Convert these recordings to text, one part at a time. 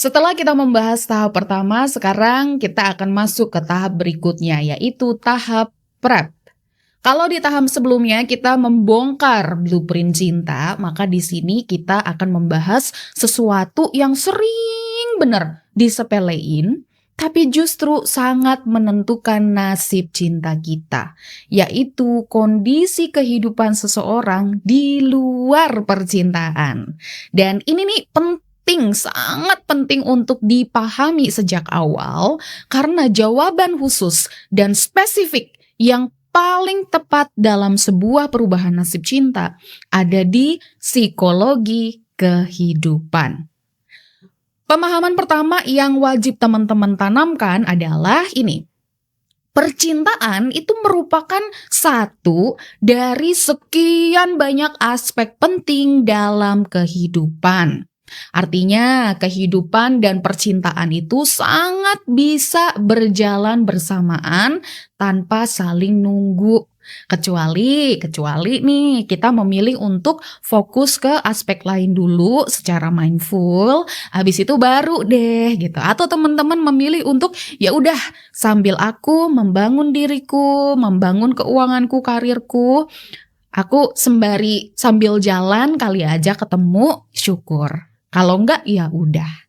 Setelah kita membahas tahap pertama, sekarang kita akan masuk ke tahap berikutnya, yaitu tahap prep. Kalau di tahap sebelumnya kita membongkar blueprint cinta, maka di sini kita akan membahas sesuatu yang sering bener disepelein, tapi justru sangat menentukan nasib cinta kita, yaitu kondisi kehidupan seseorang di luar percintaan. Dan ini nih penting, sangat penting untuk dipahami sejak awal, karena jawaban khusus dan spesifik yang paling tepat dalam sebuah perubahan nasib cinta ada di psikologi kehidupan. Pemahaman pertama yang wajib teman-teman tanamkan adalah ini. Percintaan itu merupakan satu dari sekian banyak aspek penting dalam kehidupan. Artinya, kehidupan dan percintaan itu sangat bisa berjalan bersamaan tanpa saling nunggu. Kecuali nih kita memilih untuk fokus ke aspek lain dulu secara mindful, habis itu baru deh gitu. Atau teman-teman memilih untuk ya udah sambil aku membangun diriku, membangun keuanganku, karirku, aku sembari sambil jalan kali aja ketemu, syukur. Kalau enggak ya udah.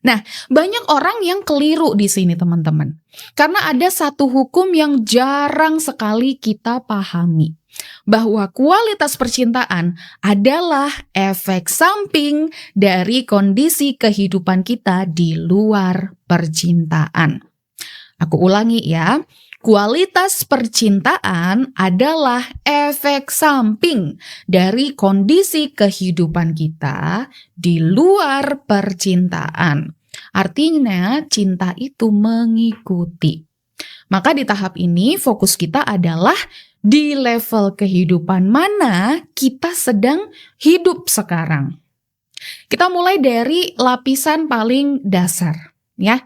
Nah, banyak orang yang keliru di sini teman-teman. Karena ada satu hukum yang jarang sekali kita pahami. Bahwa kualitas percintaan adalah efek samping dari kondisi kehidupan kita di luar percintaan. Aku ulangi ya. Kualitas percintaan adalah efek samping dari kondisi kehidupan kita di luar percintaan. Artinya cinta itu mengikuti. Maka di tahap ini fokus kita adalah di level kehidupan mana kita sedang hidup sekarang. Kita mulai dari lapisan paling dasar ya.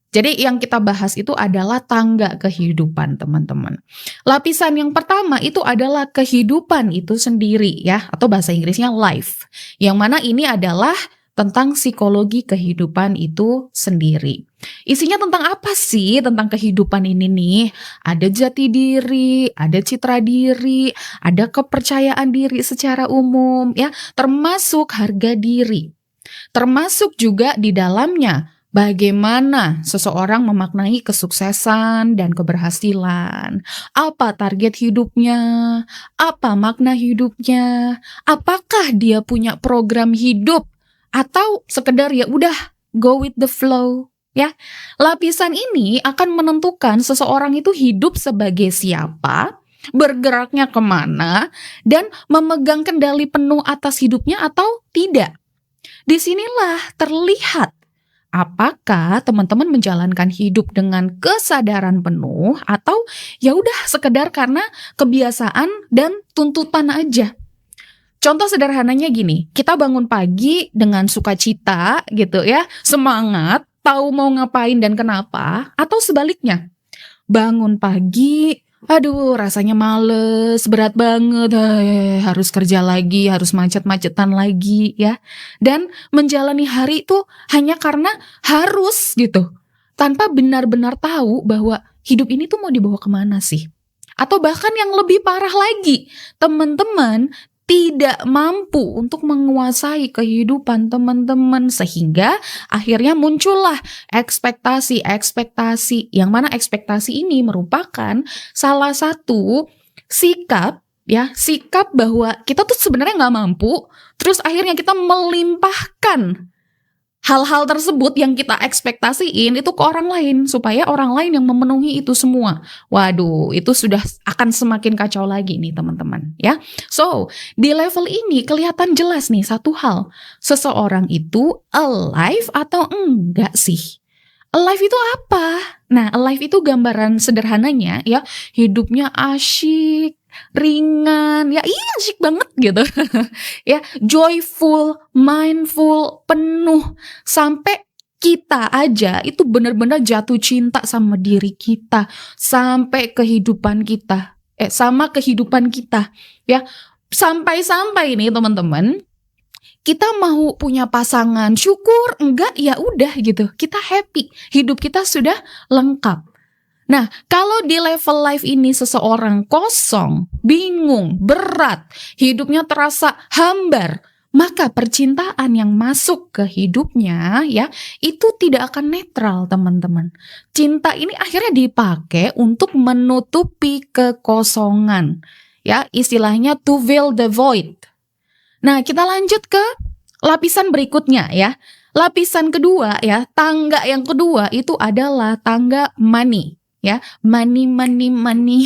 Jadi yang kita bahas itu adalah tangga kehidupan teman-teman. Lapisan yang pertama itu adalah kehidupan itu sendiri ya, atau bahasa Inggrisnya life. Yang mana ini adalah tentang psikologi kehidupan itu sendiri. Isinya tentang apa sih tentang kehidupan ini nih? Ada jati diri, ada citra diri, ada kepercayaan diri secara umum ya, termasuk harga diri. Termasuk juga di dalamnya bagaimana seseorang memaknai kesuksesan dan keberhasilan, apa target hidupnya, apa makna hidupnya, apakah dia punya program hidup, atau sekedar ya udah go with the flow, ya. Lapisan ini akan menentukan seseorang itu hidup sebagai siapa, bergeraknya kemana, dan memegang kendali penuh atas hidupnya atau tidak. Disinilah terlihat apakah teman-teman menjalankan hidup dengan kesadaran penuh atau ya udah sekedar karena kebiasaan dan tuntutan aja. Contoh sederhananya gini, kita bangun pagi dengan sukacita gitu ya, semangat, tahu mau ngapain dan kenapa, atau sebaliknya. Bangun pagi, aduh rasanya males, berat banget, harus kerja lagi, harus macet-macetan lagi ya. Dan menjalani hari itu hanya karena harus gitu. Tanpa benar-benar tahu bahwa hidup ini tuh mau dibawa kemana sih. Atau bahkan yang lebih parah lagi, teman-teman tidak mampu untuk menguasai kehidupan teman-teman sehingga akhirnya muncullah ekspektasi yang mana ekspektasi ini merupakan salah satu sikap bahwa kita tuh sebenarnya nggak mampu, terus akhirnya kita melimpahkan hal-hal tersebut yang kita ekspektasiin itu ke orang lain supaya orang lain yang memenuhi itu semua. Waduh, itu sudah akan semakin kacau lagi nih teman-teman ya. So, di level ini kelihatan jelas nih satu hal. Seseorang itu alive atau enggak sih? Alive itu apa? Nah, alive itu gambaran sederhananya ya, hidupnya asyik, ringan, ya iya asyik banget gitu. Ya, joyful, mindful, penuh sampai kita aja itu benar-benar jatuh cinta sama diri kita, sampai kehidupan kita, sama kehidupan kita, ya. Sampai-sampai nih teman-teman, kita mau punya pasangan, syukur, enggak ya udah gitu. Kita happy, hidup kita sudah lengkap. Nah, kalau di level life ini seseorang kosong, bingung, berat, hidupnya terasa hambar, maka percintaan yang masuk ke hidupnya ya, itu tidak akan netral, teman-teman. Cinta ini akhirnya dipakai untuk menutupi kekosongan. Ya, istilahnya to fill the void. Nah, kita lanjut ke lapisan berikutnya ya. Lapisan kedua ya, tangga yang kedua itu adalah tangga money. Ya, money.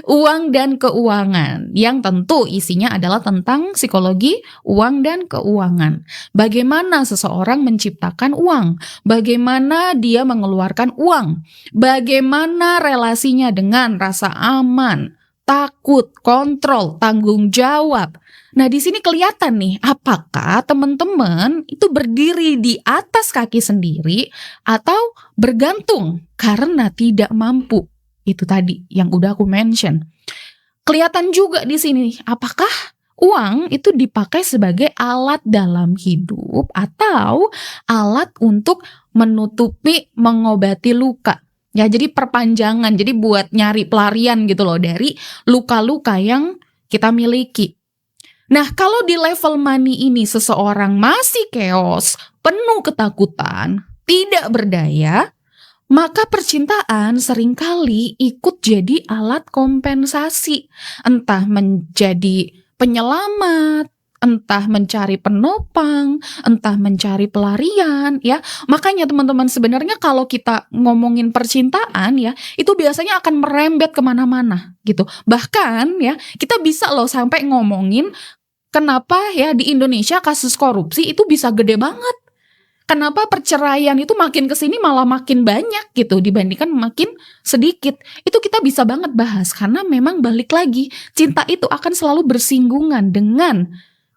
Uang dan keuangan, yang tentu isinya adalah tentang psikologi uang dan keuangan. Bagaimana seseorang menciptakan uang, bagaimana dia mengeluarkan uang, bagaimana relasinya dengan rasa aman, takut, kontrol, tanggung jawab. Nah, di sini kelihatan nih, apakah teman-teman itu berdiri di atas kaki sendiri atau bergantung karena tidak mampu. Itu tadi yang udah aku mention. Kelihatan juga di sini, apakah uang itu dipakai sebagai alat dalam hidup atau alat untuk menutupi, mengobati luka. Ya, jadi perpanjangan, jadi buat nyari pelarian gitu loh dari luka-luka yang kita miliki. Nah, kalau di level money ini seseorang masih chaos, penuh ketakutan, tidak berdaya, maka percintaan seringkali ikut jadi alat kompensasi. Entah menjadi penyelamat, entah mencari penopang, entah mencari pelarian ya. Makanya teman-teman, sebenarnya kalau kita ngomongin percintaan ya, itu biasanya akan merembet kemana-mana gitu. Bahkan ya, kita bisa loh sampai ngomongin kenapa ya di Indonesia kasus korupsi itu bisa gede banget. Kenapa perceraian itu makin kesini malah makin banyak gitu dibandingkan makin sedikit. Itu kita bisa banget bahas karena memang balik lagi, cinta itu akan selalu bersinggungan dengan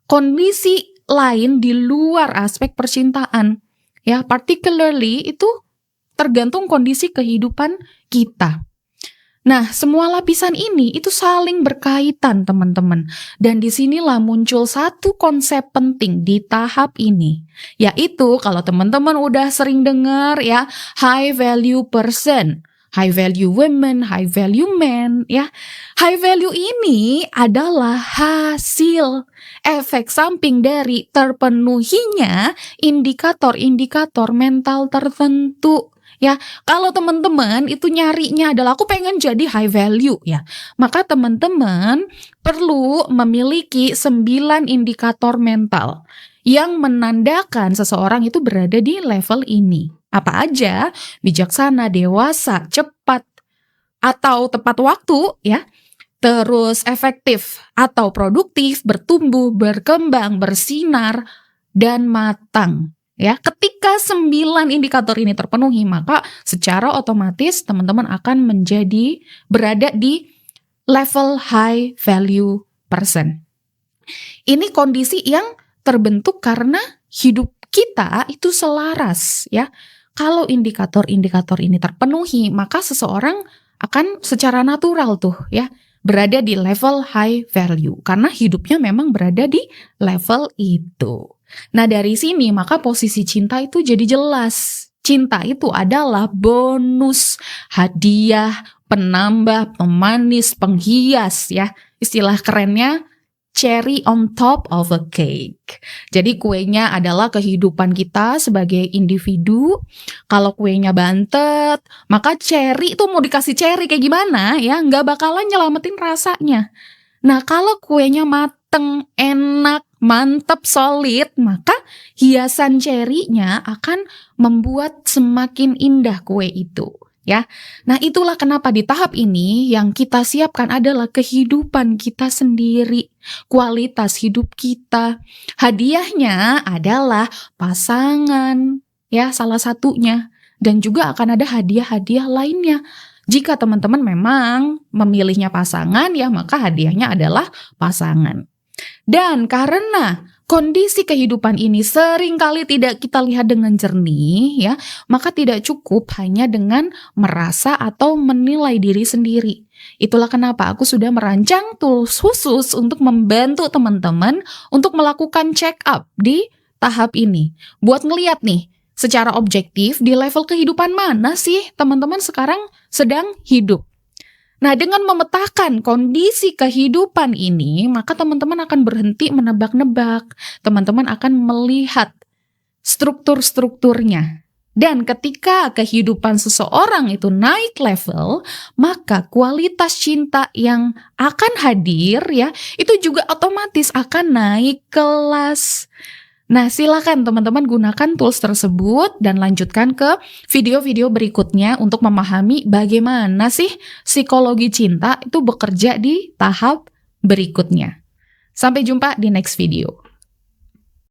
kondisi lain di luar aspek percintaan. Ya, particularly itu tergantung kondisi kehidupan kita. Nah, semua lapisan ini itu saling berkaitan, teman-teman. Dan disinilah muncul satu konsep penting di tahap ini, yaitu kalau teman-teman udah sering dengar ya, high value person, high value women, high value men, ya. High value ini adalah hasil efek samping dari terpenuhinya indikator-indikator mental tertentu. Ya, kalau teman-teman itu nyarinya adalah aku pengen jadi high value ya, maka teman-teman perlu memiliki 9 indikator mental yang menandakan seseorang itu berada di level ini. Apa aja? Bijaksana, dewasa, cepat, atau tepat waktu ya, terus efektif atau produktif, bertumbuh, berkembang, bersinar, dan matang. Ya, ketika 9 indikator ini terpenuhi, maka secara otomatis teman-teman akan berada di level high value person. Ini kondisi yang terbentuk karena hidup kita itu selaras ya. Kalau indikator-indikator ini terpenuhi, maka seseorang akan secara natural tuh ya berada di level high value karena hidupnya memang berada di level itu. Nah, dari sini maka posisi cinta itu jadi jelas. Cinta itu adalah bonus, hadiah, penambah, pemanis, penghias ya. Istilah kerennya cherry on top of a cake. Jadi kuenya adalah kehidupan kita sebagai individu. Kalau kuenya bantet, maka cherry itu mau dikasih cherry kayak gimana ya, nggak bakalan nyelamatin rasanya. Nah, kalau kuenya mateng, enak, mantep, solid, maka hiasan cherry-nya akan membuat semakin indah kue itu. Ya, nah itulah kenapa di tahap ini yang kita siapkan adalah kehidupan kita sendiri, kualitas hidup kita. Hadiahnya adalah pasangan, ya salah satunya. Dan juga akan ada hadiah-hadiah lainnya. Jika teman-teman memang memilihnya pasangan, ya maka hadiahnya adalah pasangan. Dan karena kondisi kehidupan ini seringkali tidak kita lihat dengan jernih ya, maka tidak cukup hanya dengan merasa atau menilai diri sendiri. Itulah kenapa aku sudah merancang tools khusus untuk membantu teman-teman untuk melakukan check up di tahap ini. Buat ngeliat nih, secara objektif di level kehidupan mana sih teman-teman sekarang sedang hidup. Nah, dengan memetakan kondisi kehidupan ini, maka teman-teman akan berhenti menebak-nebak. Teman-teman akan melihat struktur-strukturnya. Dan ketika kehidupan seseorang itu naik level, maka kualitas cinta yang akan hadir ya, itu juga otomatis akan naik kelas. Nah, silakan teman-teman gunakan tools tersebut dan lanjutkan ke video-video berikutnya untuk memahami bagaimana sih psikologi cinta itu bekerja di tahap berikutnya. Sampai jumpa di next video.